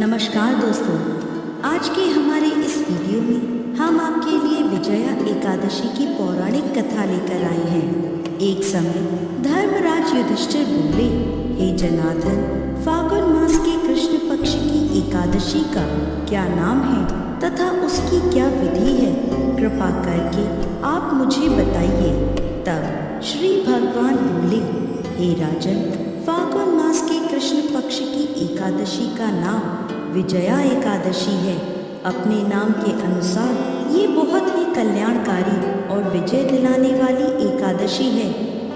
नमस्कार दोस्तों, आज के हमारे इस वीडियो में हम आपके लिए विजया एकादशी की पौराणिक कथा लेकर आए हैं। एक समय धर्मराज युधिष्ठिर बोले, हे जनार्दन, फागुन मास के कृष्ण पक्ष की एकादशी का क्या नाम है तथा उसकी क्या विधि है, कृपा करके आप मुझे बताइए। तब श्री भगवान बोले, हे राजन, फागुन मास के कृष्ण पक्ष की एकादशी का नाम विजया एकादशी है। अपने नाम के अनुसार ये बहुत ही कल्याणकारी और विजय दिलाने वाली एकादशी है।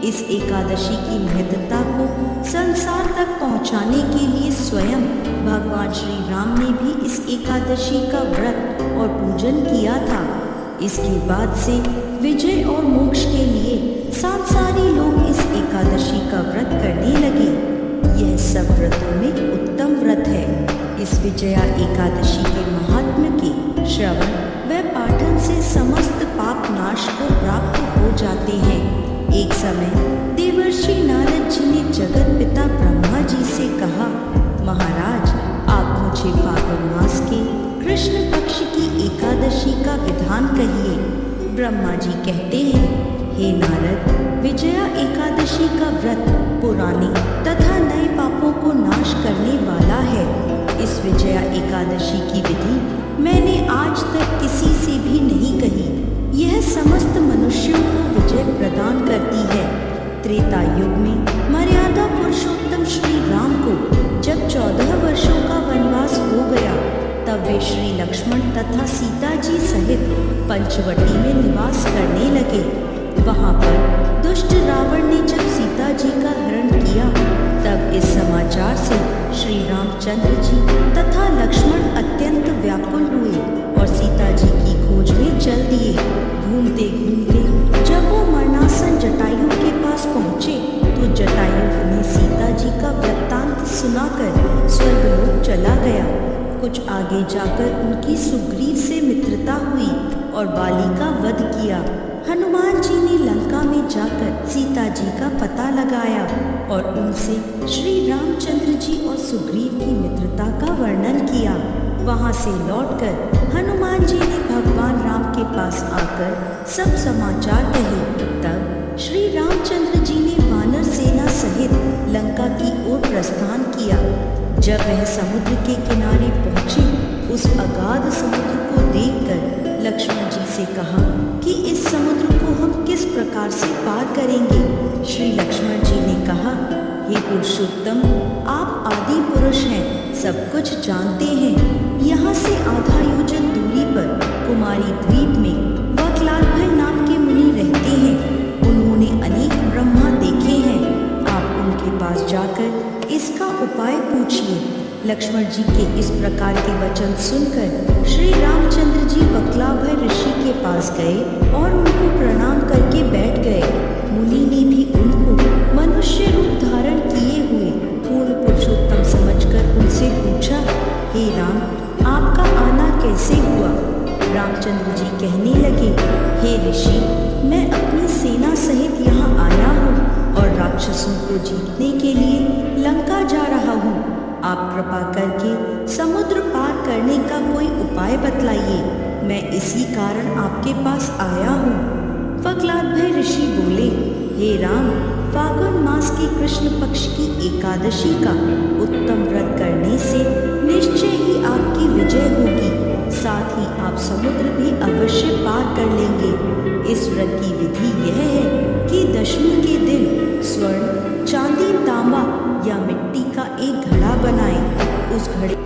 इस एकादशी की महत्ता को संसार तक पहुंचाने के लिए स्वयं भगवान श्री राम ने भी इस एकादशी का व्रत और पूजन किया था। इसके बाद से विजय और मोक्ष के लिए सांसारी लोग इस एकादशी का व्रत करने लगे। यह सब व्रतों में उत्तम व्रत है। इस विजया एकादशी के महात्म्य के श्रवण व पाठन से समस्त पाप नाश को प्राप्त हो जाते हैं। एक समय देवर्षि नारद जी ने जगत पिता ब्रह्मा जी से कहा, महाराज, आप मुझे फागुन मास के कृष्ण पक्ष की एकादशी का विधान कहिए। ब्रह्मा जी कहते हैं, हे नारद, विजया एकादशी का व्रत पुराने तथा नए पापों को नाश करने वाला है। इस विजया एकादशी की विधि मैंने आज तक किसी से भी नहीं कही। यह समस्त मनुष्यों को विजय प्रदान करती है। त्रेता युग में मर्यादा पुरुषोत्तम श्री राम को जब 14 वर्षों का वनवास हो गया, तब वे श्री लक्ष्मण तथा सीता जी सहित पंचवटी में निवास करने लगे। वहां पर दुष्ट रावण ने जब सीता जी का हरण किया, तब इस समाचार से श्री रामचंद्र जी तथा लक्ष्मण अत्यंत व्याकुल हुए और सीता जी की खोज में चल दिए। घूमते घूमते जब वो मरणासन जटायु के पास पहुँचे, तो जटायु उन्हें सीता जी का वृत्तांत सुनाकर स्वर्गलोक चला गया। कुछ आगे जाकर उनकी सुग्रीव से मित्रता हुई और बाली का वध किया। हनुमान जी ने लंका में जाकर सीता जी का पता लगाया और उनसे श्री रामचंद्र जी और सुग्रीव की मित्रता का वर्णन किया। वहां से लौटकर हनुमान जी ने भगवान राम के पास आकर सब समाचार कहे। तब श्री रामचंद्र जी ने वानर सेना सहित लंका की ओर प्रस्थान किया। जब वह समुद्र के किनारे पहुंचे, उस अगाध समुद्र को देखकर लक्ष्मण जी से कहा कि इस समुद्र को हम किस प्रकार से पार करेंगे। श्री लक्ष्मण जी ने कहा, हे पुरुषोत्तम, आप आदि पुरुष हैं, सब कुछ जानते हैं। यहाँ से आधा योजन दूरी पर कुमारी द्वीप में वक्लाभय नाम के मुनि रहते हैं। उन्होंने अनेक ब्रह्मा देखे हैं। आप उनके पास जाकर इसका उपाय पूछिए। लक्ष्मण जी के इस प्रकार के वचन सुनकर श्री रामचंद्र जी वक्लाभय ऋषि के पास गए और उनको प्रणाम करके बैठ गए। मुनि ने भी उनको मनुष्य रूप धारण किए हुए पूर्ण पुरुषोत्तम समझकर उनसे पूछा, हे राम, आपका आना कैसे हुआ? रामचंद्र जी कहने लगे, हे ऋषि, मैं अपनी सेना सहित यहाँ आया हूँ और राक्षसों को जीतने के लिए लंका जा रहा हूँ। आप कृपा करके समुद्र पार करने का कोई उपाय बतलाइए। मैं इसी कारण आपके पास आया हूँ। वक्लाभय ऋषि बोले, हे राम, फागुन मास की कृष्ण पक्ष की एकादशी का उत्तम व्रत करने से निश्चय ही आपकी विजय होगी। साथ ही आप समुद्र भी अवश्य पार कर लेंगे। इस व्रत की विधि यह है कि दशमी के दिन स्वर्ण, चांदी, तांबा या मिट्टी का एक घड़ा बनाएं। उस घड़े